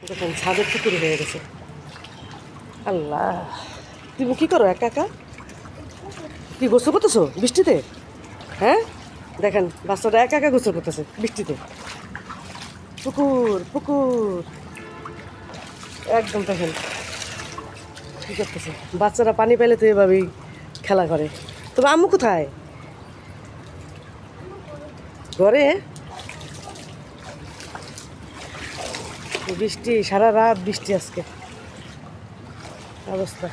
দেখেন ছাদের পুকুর হয়ে গেছে। আল্লাহ, তুমি কি করো একা একা? কি গোসল করতেছো বৃষ্টিতে? হ্যাঁ, দেখেন বাচ্চাটা একা একা গোসল করতেছে বৃষ্টিতে। পুকুর পুকুর একদম দেখেন কি করতেছে। বাচ্চারা পানি পেলে তো এভাবেই খেলা করে। তবে আম্মু কোথায়? ঘরে। বৃষ্টি সারা রাত বৃষ্টি আজকে অবস্থা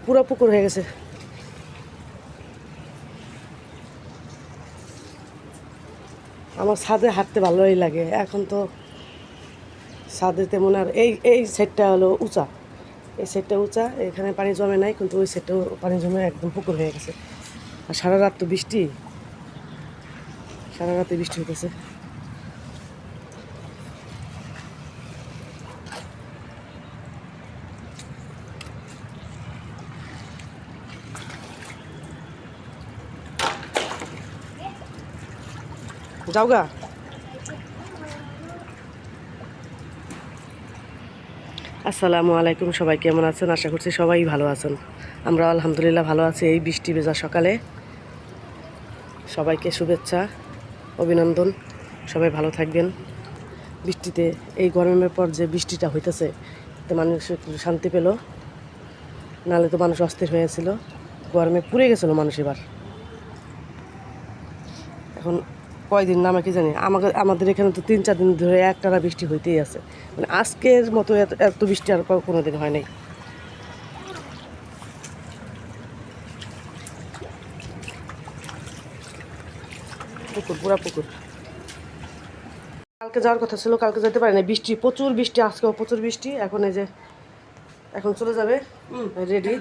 পুরো পুকুর হয়ে গেছে। আমার ছাদে হাঁটতে ভালোই লাগে। এখন তো ছাদে তেমন আর এই এই সাইডটা হলো উঁচা, এই সাইডটা উঁচা, এখানে পানি জমে নাই, কিন্তু ওই সাইডটাও পানি জমে একদম পুকুর হয়ে গেছে। আর সারা রাত তো বৃষ্টি, সারা রাতে বৃষ্টি হতেছে। যাওগা। আসসালামু আলাইকুম, সবাই কেমন আছেন? আশা করছি সবাই ভালো আছেন। আমরা আলহামদুলিল্লাহ ভালো আছি। এই বৃষ্টি ভেজা সকালে সবাইকে শুভেচ্ছা, অভিনন্দন। সবাই ভালো থাকবেন। বৃষ্টিতে এই গরমের পর যে বৃষ্টিটা হইতেছে, তো মানুষ একটু শান্তি পেল, নাহলে তো মানুষ অস্থির হয়েছিল, গরমে পুড়ে গেছিলো মানুষ। এবার এখন কয়দিন নামে কি জানি, আমাদের এখানে তো 3-4 দিন ধরে একটানা বৃষ্টি হইতেই আছে। মানে আজকের মতো এত বৃষ্টি আর কোনো দিন হয় নাই। পুকুর, পুরা পুকুর। কালকে যাওয়ার কথা ছিল, কালকে যেতে পারি না, বৃষ্টি, প্রচুর বৃষ্টি, আজকেও প্রচুর বৃষ্টি। এখন এই যে এখন চলে যাবে, রেডি।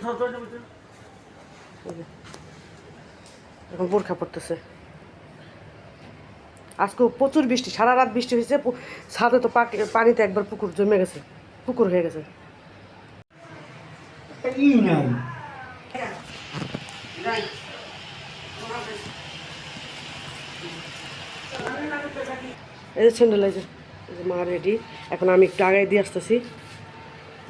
এখন বোরখা পড়তেছে। আজকেও প্রচুর বৃষ্টি, সারা রাত বৃষ্টি হয়েছে। ছাদে তো পানিতে একবার পুকুর জমে গেছে, পুকুর হয়ে গেছে। এই যে স্যান্ডেল, এই যে মা রেডি। এখন আমি একটু আগায় দিয়ে আসতেছি।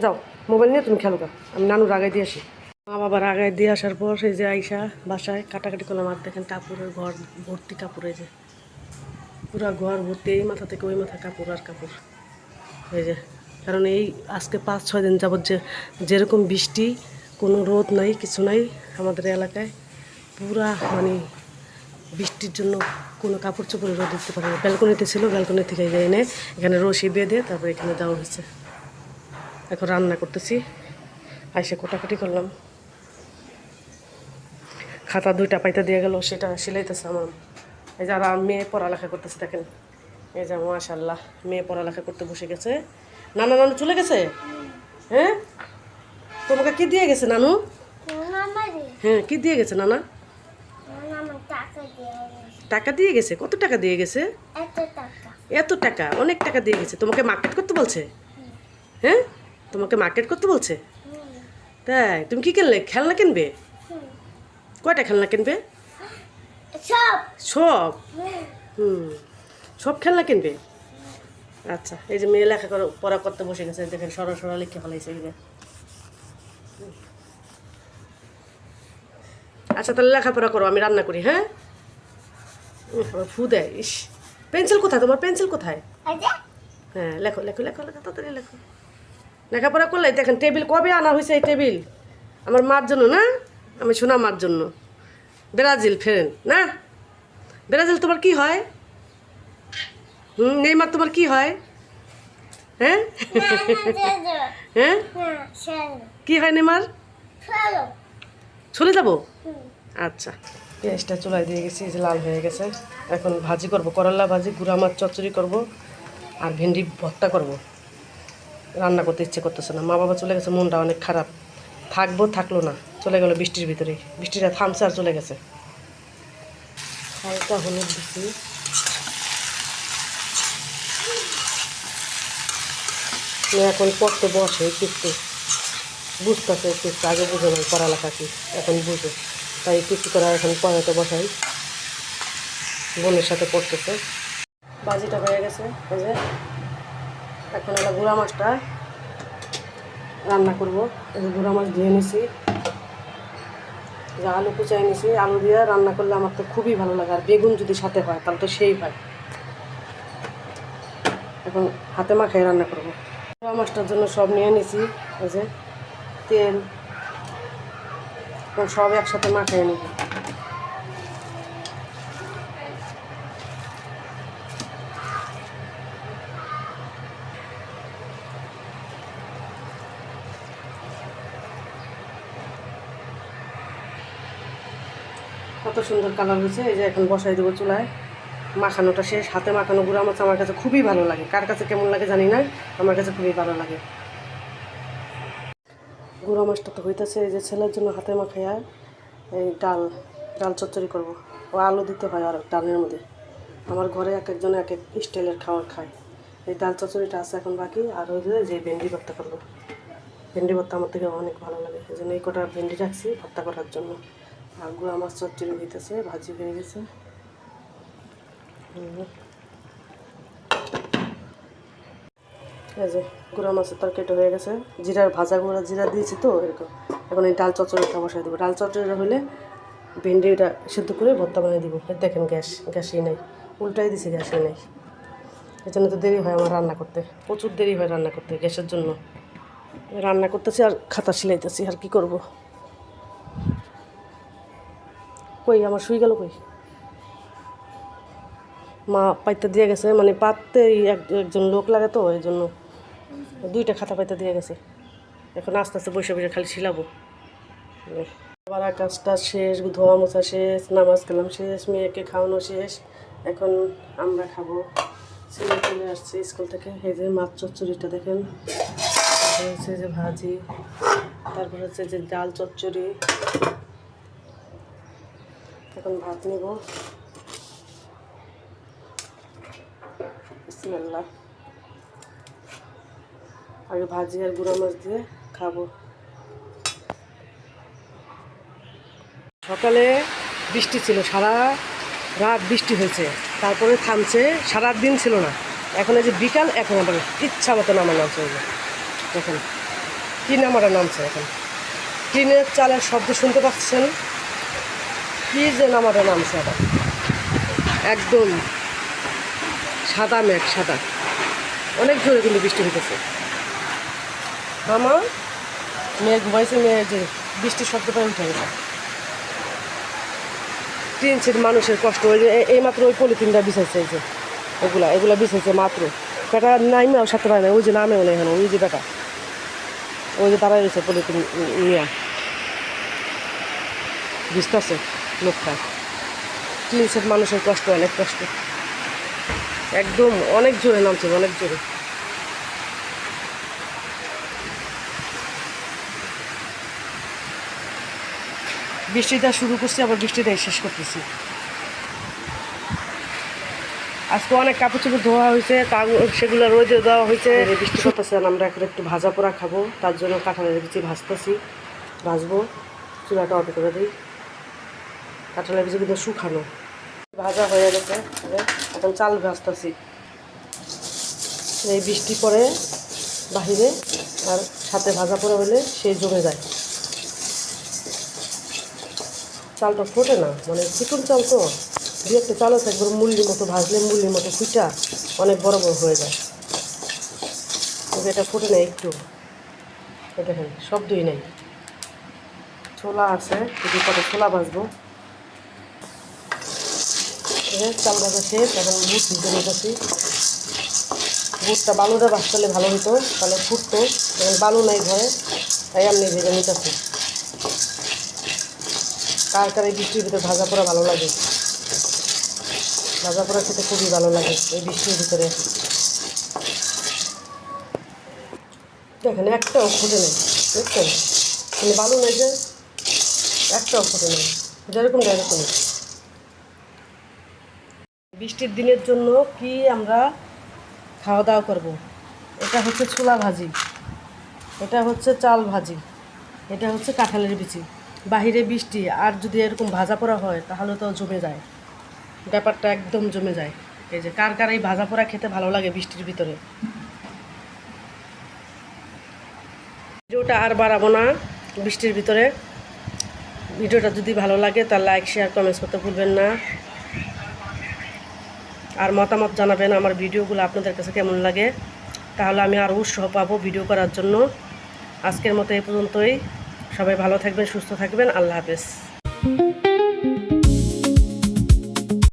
যাও, মোবাইল নিয়ে তুমি খেলো, আমি নানুর আগায় দিয়ে আসি। মা বাবার আগায় দিয়ে আসার পর সেই যে আইসা বাসায় কাটাকাটি করলাম। আর দেখেন কাপড়ের ঘর ভর্তি কাপড়, এই যে পুরা ঘর ভর্তি, এই মাথা থেকে ওই মাথা কাপড় আর কাপড়। এই যে, কারণ এই আজকে 5-6 দিন যাবৎ যেরকম বৃষ্টি, কোনো রোদ নাই, কিছু নাই আমাদের এলাকায়। পুরা মানে বৃষ্টির জন্য কোনো কাপড় চোপড়ে রোদ দিতে পারে না। ব্যালকনিতে ছিল, ব্যালকনি থেকে এনে এখানে রশি বেঁধে তারপরে এখানে দেওয়া হয়েছে। এখন রান্না করতেছি, আইসে কোটাকুটি করলাম। খাতা 2টা পাইতে দিয়ে গেল, সেটা সিলাইতেছে আমার। এই যে আর মেয়ে পড়ালেখা করতেছে, দেখেন। এই যে মাশাআল্লাহ, মেয়ে পড়ালেখা করতে বসে গেছে। নানু চলে গেছে। হ্যাঁ, তোমাকে কি দিয়ে গেছে নানু? হ্যাঁ, কি দিয়ে গেছে নানা? টাকা দিয়ে গেছে। কত টাকা দিয়ে গেছে? এত টাকা, অনেক টাকা দিয়ে গেছে। তোমাকে মার্কেট করতে বলছে? হ্যাঁ, তোমাকে মার্কেট করতে বলছে। তাই তুমি কি কিনলে? খেলনা কিনবে? কয়টা খেলনা কিনবে? সব? সব খেলনা কিনবে। আচ্ছা, এই যে মেয়ে পড়া করতে বসে গেছে, দেখেন সরা লিখে ফেলাইছে। আচ্ছা, তাহলে লেখাপড়া করো, আমি রান্না করি। হ্যাঁ, ফু দেয়। ইস, পেন্সিল কোথায় তোমার? পেন্সিল কোথায়? হ্যাঁ, লেখো লেখো লেখো লেখো, তাড়াতাড়ি লেখো। লেখাপড়া করলে দেখেন, টেবিল কবে আনা হয়েছে? এই টেবিল আমার মার জন্য না, আমি শোনা মার জন্য। ব্রাজিল ফেরেন না? ব্রাজিল তোমার কি হয়? নেইমার তোমার কি হয়? হ্যাঁ হ্যাঁ, কি হয় নেইমার? চলে যাবো। আচ্ছা, পেঁয়াজটা চুলায় দিয়ে গেছি, যে লাল হয়ে গেছে। এখন ভাজি করব, করলা ভাজি, গুঁড়া মাছ চচ্চড়ি করব, আর ভেন্ডি ভর্তা করব। রান্না করতে ইচ্ছে করতেছে না। মা বাবা চলে গেছে, মনটা অনেক খারাপ। থাকলো না, চলে গেল বৃষ্টির ভিতরে। বৃষ্টিটা থামছে আর চলে গেছে। হালকা হলুদ দিচ্ছি। এখন পড়তে বসে কিন্তু বুঝতেছে, একটু আগে বুঝে নাই পড়ালেখা কি, এখন বুঝে। তাই কিছু করে এখন পড়াতে বসাই, বোনের সাথে পড়তেছে। ভাজিটা হয়ে গেছে। এই যে এখন আমরা গুঁড়া মাছটা রান্না করব। এই যে গুঁড়া মাছ ধুয়ে নিছি, যে আলু কুচাই নিছি, আলু দিয়ে রান্না করলে আমার তো খুবই ভালো লাগে। আর বেগুন যদি সাথে হয় তাহলে তো সেই হয়। এখন হাতে মাখাই রান্না করব। গুঁড়া মাছটার জন্য সব নিয়ে নিছি, এই যে তেল, এখন সব একসাথে মাখিয়ে নিব। কত সুন্দর কালার হয়েছে। এই যে এখন বসাই দেবো চুলায়। মাখানোটা শেষ। হাতে মাখানো গুঁড়া মাছ আমার কাছে খুবই ভালো লাগে। কার কাছে কেমন লাগে জানি না, আমার কাছে খুবই ভালো লাগে। গুঁড়া মাছটা তো হইতেছে। এই যে ছেলের জন্য হাতে মাখাইয়া এই ডাল চচ্চড়ি করবো। ও আলু দিতে হয় আর ডালের মধ্যে। আমার ঘরে এক একজন এক এক স্টাইলের খাবার খায়। এই ডাল চচ্চড়িটা আছে এখন বাকি। আর ওই যে ভেন্ডি ভর্তা করবো। ভেন্ডি ভর্তা আমার থেকে অনেক ভালো লাগে, এই জন্য এই কটা ভেন্ডি রাখছি ভর্তা করার জন্য। আর গুঁড়া মাছ চচ্চড়ি হইতেছে, ভাজি হয়ে গেছে। এই যে গুঁড়া মাছের তরকারিটা হয়ে গেছে। জিরার ভাজা গুঁড়া জিরা দিয়েছি তো এরকম। এখন এই ডাল চচ্চড়িটা বসাই দেবো। ডাল চচ্চড়িটা হলে ভেন্ডিটা সেদ্ধ করে ভর্তা বানিয়ে দিব। দেখেন গ্যাসই নেই, উল্টাই দিছি, গ্যাসই নেই। এই জন্য তো দেরি হয় আমার রান্না করতে, প্রচুর দেরি হয় রান্না করতে গ্যাসের জন্য। রান্না করতেছি আর খাতা সিলাইতেছি, আর কি করব। কই আমার শুই গেল কই? মা পাইতে দিয়ে গেছে, মানে পাততেই একজন লোক লাগে তো, এই জন্য 2টা খাতা পাইতে দিয়ে গেছে। এখন আস্তে আস্তে বসে বসে খালি শিলাবো। আবার কাজটা শেষ, ধোয়া মোছা শেষ, নামাজ কালাম শেষ, মেয়েকে খাওয়ানো শেষ। এখন আমরা খাবো। ছেলে চলে আসছে স্কুল থেকে। এই যে মাছ চচ্চড়িটা দেখেন, হচ্ছে যে ভাজি, তারপর হচ্ছে যে ডাল চচ্চড়ি। এখন ভাত নেব। বিসমিল্লাহ। আগে ভাজি আর গুঁড়া মাছ দিয়ে খাবো। সকালে বৃষ্টি ছিল, সারা রাত বৃষ্টি হয়েছে, তারপরে থামছে, সারা দিন ছিল না। এখন এই যে বিকাল, এখন আবার ইচ্ছা মতো নামা নামছে। ওই যে দেখেন কী নামাটা নামছে। এখন টিনের চালের শব্দ শুনতে পাচ্ছেন, কী যে নামাটা নামছে। আবার একদম সাদা মেঘ, সাদা, অনেক জোরে কিন্তু বৃষ্টি হইতেছে। আমার মেয়ে ঘুমাইছে, মেয়ে যে বৃষ্টির শব্দ পায় উঠে গেছে। টিন সেট মানুষের কষ্ট। ওই যে এইমাত্র ওই পলিথিনটা বিছাইছে, এই যে এগুলা বিছাইছে মাত্র। বেটা নাইমেও সাথে পারে না, ওই যে নামেও নেই এখানে। ওই যে বেটা ওই যে দাঁড়ায় রয়েছে পলিথিন নিয়ে ভিজতেছে লোকটা। টিন সেট মানুষের কষ্ট, অনেক কষ্ট। একদম অনেক জোরে নামছে, অনেক জোরে। বৃষ্টিটা শুরু করছি, আবার বৃষ্টিটাই শেষ করতেছি। আজকে অনেক কাপড় চোপড় ধোয়া হয়েছে, সেগুলো রোদে দেওয়া হয়েছে। বৃষ্টি করতেছে, আমরা এখন একটু ভাজা পোড়া খাবো, তার জন্য কাঁঠালের বিচি ভাজতেছি। ভাজবো, চুলাটা অটো করে দিই। কাঁঠালের বিচি কিন্তু শুকানো। ভাজা হয়ে গেছে, এখন চাল ভাজতেছি। এই বৃষ্টি পরে বাহিরে, আর সাথে ভাজা পোড়া হলে সে জমে যায়। চালটা ফোটে না, মানে চিকন চাল তো, 2-1টা চাল আছে একবার মুল্লির মতো ভাজলে মুল্লির মতো ফুটা অনেক বড় বড় হয়ে যায়। তবে এটা ফোটে না একটু। দেখেন শব্দই নেই। ছোলা আছে, যদি কটা ছোলা ভাজবো। চাল ভাজা শেষ, এখন বুট দিতে নিতেছি। বুটটা বালুটা ভাজতে ভালো হতো, তাহলে ফুটতো। এখন বালু নাই ঘরে, তাই আমি ভেজে নিতেছি। কার কার এই বৃষ্টির ভিতরে ভাজা পোড়া ভালো লাগে? ভাজা পোড়া খেতে খুবই ভালো লাগে এই বৃষ্টির ভিতরে। দেখেন একটাও ফুটে নেই, দেখছেন? মানে বালু নেই যে, একটাও ফুটে নেই, যেরকম এরকমই। বৃষ্টির দিনের জন্য কি আমরা খাওয়া দাওয়া করব। এটা হচ্ছে ছোলা ভাজি, এটা হচ্ছে চাল ভাজি, এটা হচ্ছে কাঁঠালের বিচি। বাহিরে বৃষ্টি, আর যদি এরকম ভাজা পোড়া হয় তাহলে তো জমে যায়, ব্যাপারটা একদম জমে যায়। এই যে কার কার এই ভাজা পোড়া খেতে ভালো লাগে বৃষ্টির ভিতরে। ভিডিওটা আর বাড়াবো না বৃষ্টির ভিতরে। ভিডিওটা যদি ভালো লাগে তার লাইক শেয়ার কমেন্টস করতে ভুলবেন না। আর মতামত জানাবেন আমার ভিডিওগুলো আপনাদের কাছে কেমন লাগে, তাহলে আমি আরও উৎসাহ পাবো ভিডিও করার জন্য। আজকের মতো এই পর্যন্তই। সবাই ভালো থাকবেন, সুস্থ থাকবেন। আল্লাহ হাফেজ।